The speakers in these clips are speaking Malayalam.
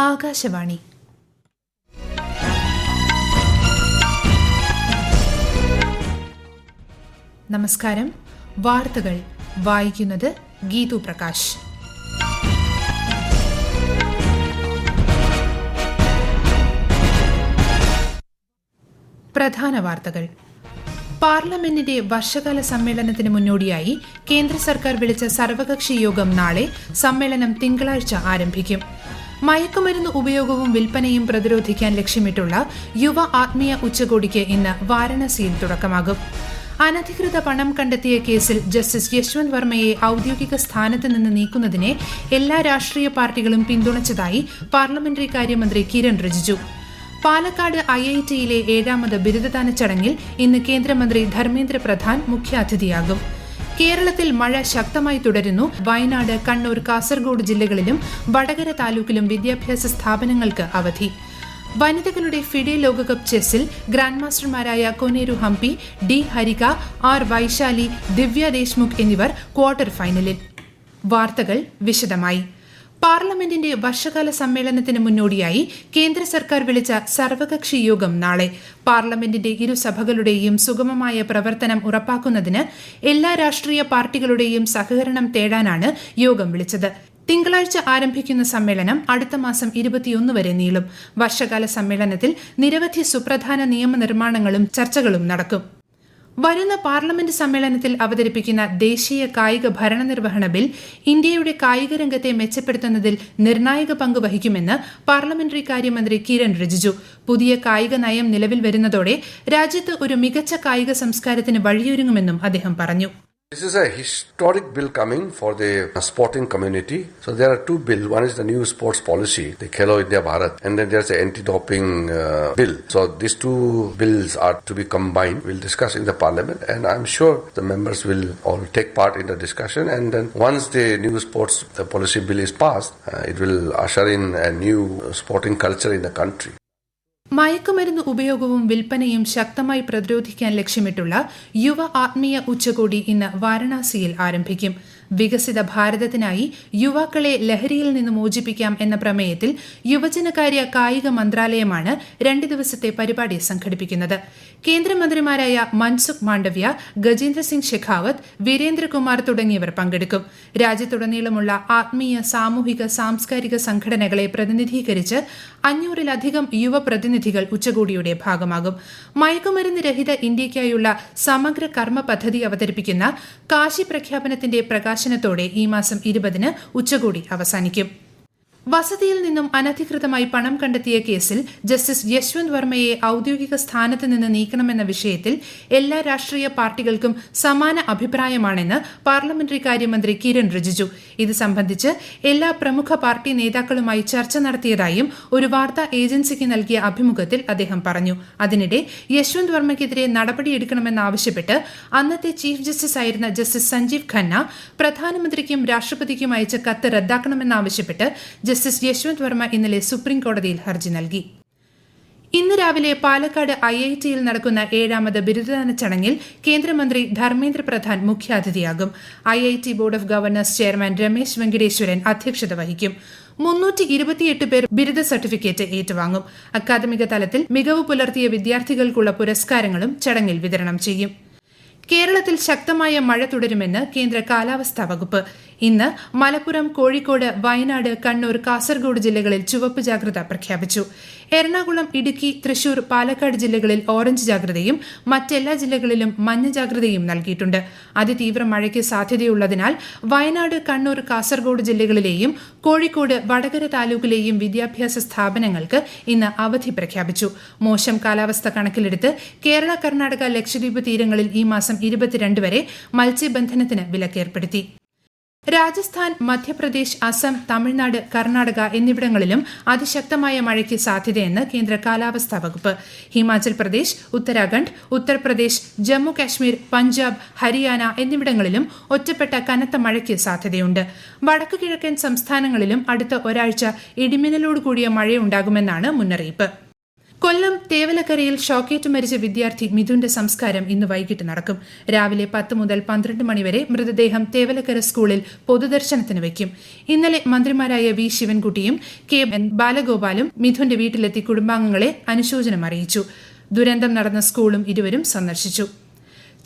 ആകാശവാണി. നമസ്കാരം. വാർത്തകൾ വായിക്കുന്നത് ഗീതു പ്രകാശ്. പ്രധാന വാർത്തകൾ. പാർലമെന്റിന്റെ വർഷകാല സമ്മേളനത്തിന് മുന്നോടിയായി കേന്ദ്ര സർക്കാർ വിളിച്ച സർവകക്ഷി യോഗം നാളെ. സമ്മേളനം തിങ്കളാഴ്ച ആരംഭിക്കും. മയക്കുമരുന്ന് ഉപയോഗവും വിൽപ്പനയും പ്രതിരോധിക്കാൻ ലക്ഷ്യമിട്ടുള്ള യുവ ആത്മീയ ഉച്ചകോടിക്ക് ഇന്ന് വാരണസിയിൽ തുടക്കമാകും. അനധികൃത പണം കണ്ടെത്തിയ കേസിൽ ജസ്റ്റിസ് യശ്വന്ത് വർമ്മയെ ഔദ്യോഗിക സ്ഥാനത്ത് നിന്ന് നീക്കുന്നതിനെ എല്ലാ രാഷ്ട്രീയ പാർട്ടികളും പിന്തുണച്ചതായി പാർലമെന്ററി കാര്യമന്ത്രി കിരൺ റിജിജു. പാലക്കാട് IITയിലെ 7ാമത് ബിരുദദാന ചടങ്ങിൽ ഇന്ന് കേന്ദ്രമന്ത്രി ധർമ്മേന്ദ്ര പ്രധാൻ മുഖ്യാതിഥിയാകും. കേരളത്തിൽ മഴ ശക്തമായി തുടരുന്നു. വയനാട്, കണ്ണൂർ, കാസർഗോഡ് ജില്ലകളിലും വടകര താലൂക്കിലും വിദ്യാഭ്യാസ സ്ഥാപനങ്ങൾക്ക് അവധി. വനിതകളുടെ ഫിഡെ ലോകകപ്പ് ചെസ്സിൽ ഗ്രാൻഡ് മാസ്റ്റർമാരായ കൊനേരു ഹംപി, ഡി ഹരിക, ആർ വൈശാലി, ദിവ്യ ദേശ്മുഖ് എന്നിവർ ക്വാർട്ടർ ഫൈനലിൽ. വാർത്തകൾ വിശദമായി. പാർലമെന്റിന്റെ വർഷകാല സമ്മേളനത്തിന് മുന്നോടിയായി കേന്ദ്ര സർക്കാർ വിളിച്ച സർവകക്ഷി യോഗം നാളെ. പാർലമെന്റിന്റെ ഇരുസഭകളുടെയും സുഗമമായ പ്രവർത്തനം ഉറപ്പാക്കുന്നതിന് എല്ലാ രാഷ്ട്രീയ പാർട്ടികളുടെയും സഹകരണം തേടാനാണ് യോഗം വിളിച്ചത്. തിങ്കളാഴ്ച ആരംഭിക്കുന്ന സമ്മേളനം അടുത്ത മാസം 21 വരെ നീളും. വർഷകാല സമ്മേളനത്തിൽ നിരവധി സുപ്രധാന നിയമനിർമ്മാണങ്ങളും ചർച്ചകളും നടക്കും. വരുന്ന പാർലമെന്റ് സമ്മേളനത്തിൽ അവതരിപ്പിക്കുന്ന ദേശീയ കായിക ഭരണനിർവഹണ ബിൽ ഇന്ത്യയുടെ കായിക രംഗത്തെ മെച്ചപ്പെടുത്തുന്നതിൽ നിർണായക പങ്ക് വഹിക്കുമെന്ന് പാർലമെന്ററി കാര്യമന്ത്രി കിരൺ റിജിജു. പുതിയ കായിക നയം നിലവിൽ വരുന്നതോടെ രാജ്യത്ത് ഒരു മികച്ച കായിക സംസ്കാരത്തിന് വഴിയൊരുങ്ങുമെന്നും അദ്ദേഹം പറഞ്ഞു. This is a historic bill coming for the sporting community. So there are two bills. One is the new sports policy, the Khelo India Bharat, and then there's the anti-doping bill. So these two bills are to be combined. We'll discuss in the parliament, and I'm sure the members will all take part in the discussion. And then once the new sports policy bill is passed, it will usher in a new sporting culture in the country. മയക്കുമരുന്ന് ഉപയോഗവും വിൽപ്പനയും ശക്തമായി പ്രതിരോധിക്കാൻ ലക്ഷ്യമിട്ടുള്ള യുവ ആത്മീയ ഉച്ചകോടി ഇന്ന് വാരണാസിയിൽ ആരംഭിക്കും. വികസിത ഭാരതത്തിനായി യുവാക്കളെ ലഹരിയിൽ നിന്ന് മോചിപ്പിക്കാം എന്ന പ്രമേയത്തിൽ യുവജനകാര്യ കായിക മന്ത്രാലയമാണ് 2 ദിവസത്തെ പരിപാടി സംഘടിപ്പിക്കുന്നത്. കേന്ദ്രമന്ത്രിമാരായ മൻസുഖ് മാണ്ഡവ്യ, ഗജേന്ദ്ര സിംഗ് ഷെഖാവത്ത്, വീരേന്ദ്രകുമാർ തുടങ്ങിയവർ പങ്കെടുക്കും. രാജ്യത്തുടനീളമുള്ള ആത്മീയ, സാമൂഹിക, സാംസ്കാരിക സംഘടനകളെ പ്രതിനിധീകരിച്ച് 500-ലധികം യുവ പ്രതിനിധികൾ ഉച്ചകോടിയുടെ ഭാഗമാകും. മയക്കുമരുന്ന് രഹിത ഇന്ത്യയ്ക്കായുള്ള സമഗ്ര കർമ്മ പദ്ധതി അവതരിപ്പിക്കുന്ന കാശി പ്രഖ്യാപനത്തിന്റെ പ്രകാശനത്തോടെ ഈ മാസം 20-ന് ഉച്ചകോടി അവസാനിക്കും. വസതിയിൽ നിന്നും അനധികൃതമായി പണം കണ്ടെത്തിയ കേസിൽ ജസ്റ്റിസ് യശ്വന്ത് വർമ്മയെ ഔദ്യോഗിക സ്ഥാനത്ത് നിന്ന് നീക്കണമെന്ന വിഷയത്തിൽ എല്ലാ രാഷ്ട്രീയ പാർട്ടികൾക്കും സമാന അഭിപ്രായമാണെന്ന് പാർലമെന്ററി കാര്യമന്ത്രി കിരൺ റിജിജു. ഇത് സംബന്ധിച്ച് എല്ലാ പ്രമുഖ പാർട്ടി നേതാക്കളുമായി ചർച്ച നടത്തിയതായും ഒരു വാർത്താ ഏജൻസിക്ക് നൽകിയ അഭിമുഖത്തിൽ അദ്ദേഹം പറഞ്ഞു. അതിനിടെ യശ്വന്ത് വർമ്മയ്ക്കെതിരെ നടപടിയെടുക്കണമെന്നാവശ്യപ്പെട്ട് അന്നത്തെ ചീഫ് ജസ്റ്റിസ് ആയിരുന്ന ജസ്റ്റിസ് സഞ്ജീവ് ഖന്ന പ്രധാനമന്ത്രിക്കും രാഷ്ട്രപതിക്കും അയച്ച കത്ത് റദ്ദാക്കണമെന്നാവശ്യപ്പെട്ട് ജസ്റ്റിസ് യശ്വന്ത് വർമ്മ ഇന്നലെ സുപ്രീം കോടതിയിൽ ഹർജി നൽകി. ഇന്ന് രാവിലെ പാലക്കാട് IITയിൽ നടക്കുന്ന 7ാമത് ബിരുദദാന ചടങ്ങിൽ കേന്ദ്രമന്ത്രി ധർമ്മേന്ദ്ര പ്രധാൻ മുഖ്യാതിഥിയാകും. IIT board of governor's chairman Ramesh Venkateswaran അധ്യക്ഷത വഹിക്കും. 328 പേർ ബിരുദ സർട്ടിഫിക്കറ്റ് ഏറ്റുവാങ്ങും. അക്കാദമിക തലത്തിൽ മികവ് പുലർത്തിയ വിദ്യാർത്ഥികൾക്കുള്ള പുരസ്കാരങ്ങളും ചടങ്ങിൽ വിതരണം ചെയ്യും. കേരളത്തിൽ ശക്തമായ മഴ തുടരുമെന്ന് കേന്ദ്ര കാലാവസ്ഥാ വകുപ്പ്. ഇന്ന് മലപ്പുറം, കോഴിക്കോട്, വയനാട്, കണ്ണൂർ, കാസർഗോഡ് ജില്ലകളിൽ ചുവപ്പ് ജാഗ്രത പ്രഖ്യാപിച്ചു. എറണാകുളം, ഇടുക്കി, തൃശൂർ, പാലക്കാട് ജില്ലകളിൽ ഓറഞ്ച് ജാഗ്രതയും മറ്റെല്ലാ ജില്ലകളിലും മഞ്ഞ ജാഗ്രതയും നൽകിയിട്ടുണ്ട്. അതിതീവ്ര മഴയ്ക്ക് സാധ്യതയുള്ളതിനാൽ വയനാട്, കണ്ണൂർ, കാസർഗോഡ് ജില്ലകളിലെയും കോഴിക്കോട്, വടകര താലൂക്കിലെയും വിദ്യാഭ്യാസ സ്ഥാപനങ്ങൾക്ക് ഇന്ന് അവധി പ്രഖ്യാപിച്ചു. മോശം കാലാവസ്ഥ കണക്കിലെടുത്ത് കേരള, കർണാടക, ലക്ഷദ്വീപ് തീരങ്ങളിൽ ഈ മാസം 22 വരെ മത്സ്യബന്ധനത്തിന് വിലക്കേർപ്പെടുത്തി. രാജസ്ഥാൻ, മധ്യപ്രദേശ്, അസം, തമിഴ്നാട്, കർണാടക എന്നിവിടങ്ങളിലും അതിശക്തമായ മഴയ്ക്ക് സാധ്യതയെന്ന് കേന്ദ്ര കാലാവസ്ഥാ വകുപ്പ്. ഹിമാചൽ പ്രദേശ്, ഉത്തരാഖണ്ഡ്, ഉത്തർപ്രദേശ്, ജമ്മു കാശ്മീർ, പഞ്ചാബ്, ഹരിയാന എന്നിവിടങ്ങളിലും ഒറ്റപ്പെട്ട കനത്ത മഴയ്ക്ക് സാധ്യതയുണ്ട്. വടക്കു കിഴക്കൻ സംസ്ഥാനങ്ങളിലും അടുത്ത ഒരാഴ്ച ഇടിമിന്നലോടുകൂടിയ മഴയുണ്ടാകുമെന്നാണ് മുന്നറിയിപ്പ്. കൊല്ലം തേവലക്കരയിൽ ഷോക്കേറ്റ് മരിച്ച വിദ്യാർത്ഥി മിഥുന്റെ സംസ്കാരം ഇന്ന് വൈകിട്ട് നടക്കും. രാവിലെ 10 മുതൽ 12 മണിവരെ മൃതദേഹം തേവലക്കര സ്കൂളിൽ പൊതുദർശനത്തിന് വയ്ക്കും. ഇന്നലെ മന്ത്രിമാരായ വി ശിവൻകുട്ടിയും കെ ബാലഗോപാലും മിഥുന്റെ വീട്ടിലെത്തി കുടുംബാംഗങ്ങളെ അനുശോചനം അറിയിച്ചു. ദുരന്തം നടന്ന സ്കൂളും ഇരുവരും സന്ദർശിച്ചു.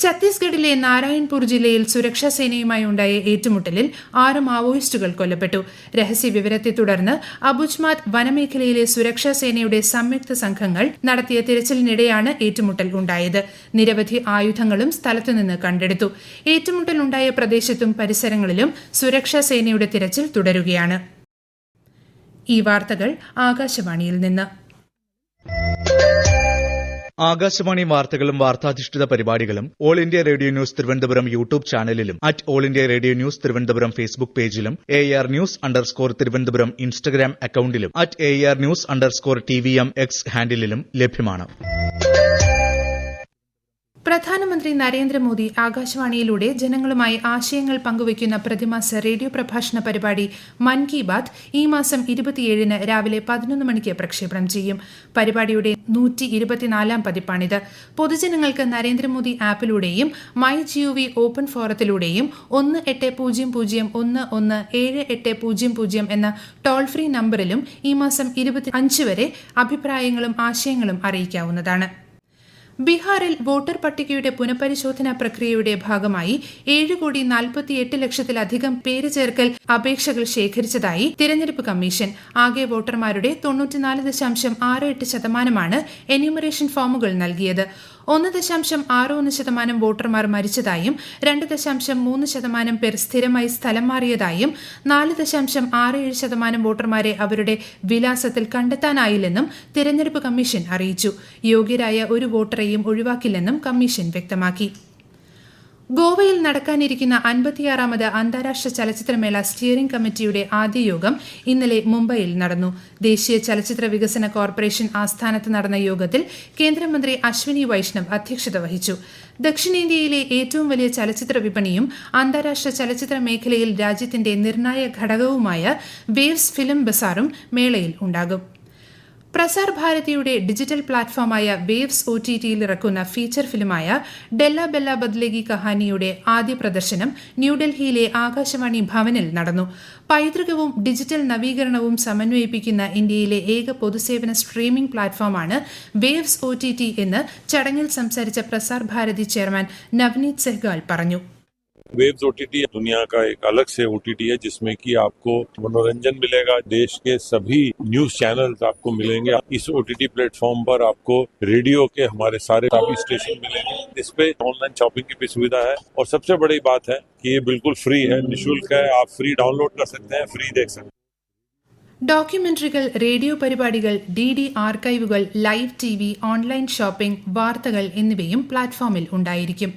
ഛത്തീസ്ഗഡിലെ നാരായൺപൂർ ജില്ലയിൽ സുരക്ഷാ സേനയുമായി ഉണ്ടായ ഏറ്റുമുട്ടലിൽ 6 മാവോയിസ്റ്റുകൾ കൊല്ലപ്പെട്ടു. രഹസ്യ വിവരത്തെ തുടർന്ന് അബുജ്മാത് വനമേഖലയിലെ സുരക്ഷാ സേനയുടെ സംയുക്ത സംഘങ്ങൾ നടത്തിയ തിരച്ചിലിനിടെയാണ് ഏറ്റുമുട്ടൽ ഉണ്ടായത്. നിരവധി ആയുധങ്ങളും സ്ഥലത്തുനിന്ന് കണ്ടെടുത്തു. ഏറ്റുമുട്ടലുണ്ടായ പ്രദേശത്തും പരിസരങ്ങളിലും സുരക്ഷാ സേനയുടെ തിരച്ചിൽ തുടരുകയാണ്. ഈ വാർത്തകൾ ആകാശവാണിയിൽ നിന്ന്. ആകാശവാണി വാർത്തകളും വാർത്താധിഷ്ഠിത പരിപാടികളും all India radio news Thiruvananthapuram YouTube ചാനലിലും all India radio news Thiruvananthapuram Facebook പേജിലും AR News_ തിരുവനന്തപുരം ഇൻസ്റ്റഗ്രാം അക്കൌണ്ടിലും AR News_TVM X ഹാൻഡിലും ലഭ്യമാണ്. പ്രധാനമന്ത്രി നരേന്ദ്രമോദി ആകാശവാണിയിലൂടെ ജനങ്ങളുമായി ആശയങ്ങൾ പങ്കുവയ്ക്കുന്ന പ്രതിമാസ റേഡിയോ പ്രഭാഷണ പരിപാടി മൻ കി ബാത് ഈ മാസം 27-ന് രാവിലെ 11 മണിക്ക് പ്രക്ഷേപണം ചെയ്യും. പരിപാടിയുടെ 124-ാം പതിപ്പാണിത്. പൊതുജനങ്ങൾക്ക് നരേന്ദ്രമോദി ആപ്പിലൂടെയും MyGov ഓപ്പൺ ഫോറത്തിലൂടെയും 1800117800 എന്ന ടോൾ ഫ്രീ നമ്പറിലും ഈ മാസം 25 വരെ അഭിപ്രായങ്ങളും ആശയങ്ങളും അറിയിക്കാവുന്നതാണ്. ബീഹാറിൽ വോട്ടർ പട്ടികയുടെ പുനഃപരിശോധനാ പ്രക്രിയയുടെ ഭാഗമായി 7,48,00,000-ലധികം പേര് ചേർക്കൽ അപേക്ഷകൾ ശേഖരിച്ചതായി തിരഞ്ഞെടുപ്പ് കമ്മീഷൻ. ആകെ വോട്ടർമാരുടെ 94.68% എന്യൂമറേഷൻ ഫോമുകൾ നൽകിയത്. 1.61% വോട്ടർമാർ മരിച്ചതായും 2.3% പേർ സ്ഥിരമായി സ്ഥലം മാറിയതായും 4.67% വോട്ടർമാരെ അവരുടെ വിലാസത്തിൽ കണ്ടെത്താനായില്ലെന്നും തിരഞ്ഞെടുപ്പ് കമ്മീഷൻ അറിയിച്ചു. യോഗ്യരായ ഒരു വോട്ടറെയും ഒഴിവാക്കില്ലെന്നും കമ്മീഷൻ വ്യക്തമാക്കി. ഗോവയിൽ നടക്കാനിരിക്കുന്ന 56ാമത് അന്താരാഷ്ട്ര ചലച്ചിത്രമേള സ്റ്റിയറിംഗ് കമ്മിറ്റിയുടെ ആദ്യ യോഗം ഇന്നലെ മുംബൈയിൽ നടന്നു. ദേശീയ ചലച്ചിത്ര വികസന കോർപ്പറേഷൻ ആസ്ഥാനത്ത് നടന്ന യോഗത്തിൽ കേന്ദ്രമന്ത്രി അശ്വിനി വൈഷ്ണവ് അധ്യക്ഷത വഹിച്ചു. ദക്ഷിണേന്ത്യയിലെ ഏറ്റവും വലിയ ചലച്ചിത്ര വിപണിയും അന്താരാഷ്ട്ര ചലച്ചിത്ര മേഖലയിൽ രാജ്യത്തിന്റെ നിർണായക ഘടകവുമായ വേവ്സ് ഫിലിം ബസാറും മേളയിൽ ഉണ്ടാകും. പ്രസാർ ഭാരതിയുടെ ഡിജിറ്റൽ പ്ലാറ്റ്ഫോമായ വേവ്സ് OTTയിൽ ഇറക്കുന്ന ഫീച്ചർ ഫിലിമായ ഡെല്ല ബെല്ല ബദ്ലേഗി കഹാനിയുടെ ആദ്യ പ്രദർശനം ന്യൂഡൽഹിയിലെ ആകാശവാണി ഭവനിൽ നടന്നു. പൈതൃകവും ഡിജിറ്റൽ നവീകരണവും സമന്വയിപ്പിക്കുന്ന ഇന്ത്യയിലെ ഏക പൊതുസേവന സ്ട്രീമിംഗ് പ്ലാറ്റ്ഫോമാണ് വേവ്സ് OTT എന്ന് ചടങ്ങിൽ സംസാരിച്ച പ്രസാർ ഭാരതി ചെയർമാൻ നവനീത് സെഹ്ഗാൽ പറഞ്ഞു. वेव्स OTT दुनिया का एक अलग से OTT है जिसमें कि आपको मनोरंजन मिलेगा. देश के सभी न्यूज चैनल्स आपको मिलेंगे. इस OTT प्लेटफॉर्म पर आपको रेडियो के हमारे सारे काफी स्टेशन मिलेंगे. इस पे ऑनलाइन शॉपिंग की भी सुविधा है और सबसे बड़ी बात है कि ये बिल्कुल फ्री है, निःशुल्क है. आप फ्री डाउनलोड कर सकते हैं, फ्री देख सकते हैं. ഡോക്യുമെന്ററികൾ, റേഡിയോ പരിപാടികൾ, DD ആർക്കൈവുകൾ, ലൈവ് TV, ഓൺലൈൻ ഷോപ്പിംഗ്, വാർത്തകൾ എന്നിവയും പ്ലാറ്റ്ഫോമിൽ ഉണ്ടായിരിക്കും.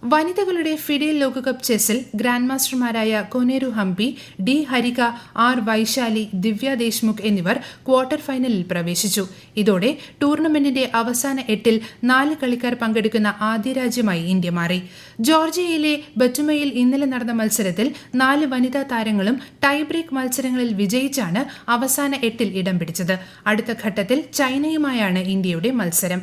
വനിതകളുടെ ഫിഡെ ലോകകപ്പ് ചെസ്സിൽ ഗ്രാൻഡ് മാസ്റ്റർമാരായ കൊനേരു ഹംപി, D ഹരിക, R വൈശാലി, ദിവ്യ ദേശ്മുഖ് എന്നിവർ ക്വാർട്ടർ ഫൈനലിൽ പ്രവേശിച്ചു. ഇതോടെ ടൂർണമെന്റിന്റെ അവസാന 8-ൽ 4 കളിക്കാർ പങ്കെടുക്കുന്ന ആദ്യ രാജ്യമായി ഇന്ത്യ മാറി. ജോർജിയയിലെ ബറ്റുമയിൽ ഇന്നലെ നടന്ന മത്സരത്തിൽ 4 വനിതാ താരങ്ങളും ടൈ ബ്രേക്ക് മത്സരങ്ങളിൽ വിജയിച്ചാണ് അവസാന 8-ൽ ഇടം പിടിച്ചത്. അടുത്ത ഘട്ടത്തിൽ ചൈനയുമായാണ് ഇന്ത്യയുടെ മത്സരം.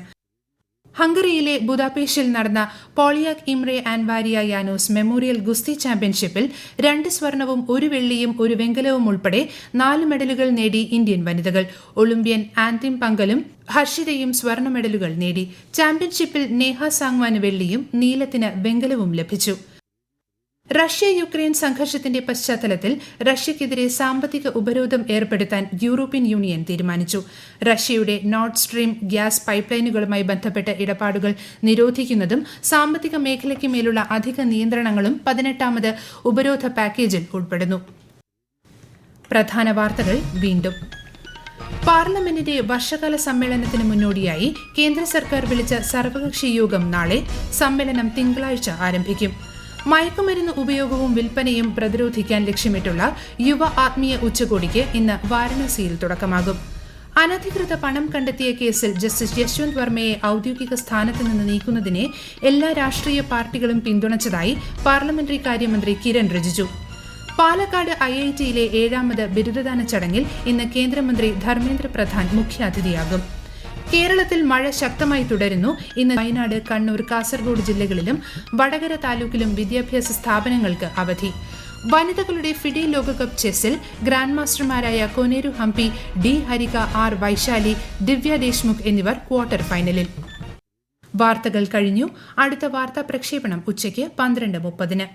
ഹംഗറിയിലെ ബുദാപേസ്റ്റിൽ നടന്ന പോളിയാക് ഇമ്രെ ആൻവാരിയ യാനോസ് മെമ്മോറിയൽ ഗുസ്തി ചാമ്പ്യൻഷിപ്പിൽ 2 സ്വർണവും 1 വെള്ളിയും 1 വെങ്കലവും ഉൾപ്പെടെ 4 മെഡലുകൾ നേടി ഇന്ത്യൻ വനിതകൾ. ഒളിമ്പ്യൻ ആന്തിം പങ്കലും ഹർഷിതയും സ്വർണ മെഡലുകൾ നേടി. ചാമ്പ്യൻഷിപ്പിൽ നേഹ സാങ്വാന് വെള്ളിയും നീലത്തിന് വെങ്കലവും ലഭിച്ചു. റഷ്യ യുക്രൈൻ സംഘർഷത്തിന്റെ പശ്ചാത്തലത്തിൽ റഷ്യയ്ക്കെതിരെ സാമ്പത്തിക ഉപരോധം ഏർപ്പെടുത്താൻ യൂറോപ്യൻ യൂണിയൻ തീരുമാനിച്ചു. റഷ്യയുടെ നോർഡ് സ്ട്രീം ഗ്യാസ് പൈപ്പ്ലൈനുകളുമായി ബന്ധപ്പെട്ട ഇടപാടുകൾ നിരോധിക്കുന്നതും സാമ്പത്തിക മേഖലയ്ക്ക് മേലുള്ള അധിക നിയന്ത്രണങ്ങളും 18ാമത് ഉപരോധ പാക്കേജിൽ ഉൾപ്പെടുന്നു. പ്രധാന വാർത്തകൾ വീണ്ടും. പാർലമെന്റിന്റെ വർഷകാല സമ്മേളനത്തിന് മുന്നോടിയായി കേന്ദ്ര സർക്കാർ വിളിച്ച സർവകക്ഷി യോഗം നാളെ. സമ്മേളനം തിങ്കളാഴ്ച ആരംഭിക്കും. മയക്കുമരുന്ന് ഉപയോഗവും വിൽപ്പനയും പ്രതിരോധിക്കാൻ ലക്ഷ്യമിട്ടുള്ള യുവ ആത്മീയ ഉച്ചകോടിക്ക് ഇന്ന് വാരണാസിയിൽ തുടക്കമാകും. അനധികൃത പണം കണ്ടെത്തിയ കേസിൽ ജസ്റ്റിസ് യശ്വന്ത് വർമ്മയെ ഔദ്യോഗിക സ്ഥാനത്ത് നിന്ന് നീക്കുന്നതിനെ എല്ലാ രാഷ്ട്രീയ പാർട്ടികളും പിന്തുണച്ചതായി പാർലമെന്ററി കാര്യമന്ത്രി കിരൺ റിജിജു. പാലക്കാട് IITയിലെ 7ാമത് ബിരുദദാന ചടങ്ങിൽ ഇന്ന് കേന്ദ്രമന്ത്രി ധർമ്മേന്ദ്ര പ്രധാൻ മുഖ്യാതിഥിയാകും. കേരളത്തിൽ മഴ ശക്തമായി തുടരുന്നു. ഇന്ന് വയനാട്, കണ്ണൂർ, കാസർഗോഡ് ജില്ലകളിലും വടകര താലൂക്കിലും വിദ്യാഭ്യാസ സ്ഥാപനങ്ങൾക്ക് അവധി. വനിതകളുടെ ഫിഡെ ലോകകപ്പ് ചെസ്സിൽ ഗ്രാൻഡ് മാസ്റ്റർമാരായ കൊനേരു ഹംപി, ഡി ഹരിക, ആർ വൈശാലി, ദിവ്യ ദേശ്മുഖ് എന്നിവർ ക്വാർട്ടർ ഫൈനലിൽ. വാർത്തകൾ കഴിഞ്ഞു. അടുത്ത വാർത്താ പ്രക്ഷേപണം ഉച്ചയ്ക്ക് 12:30.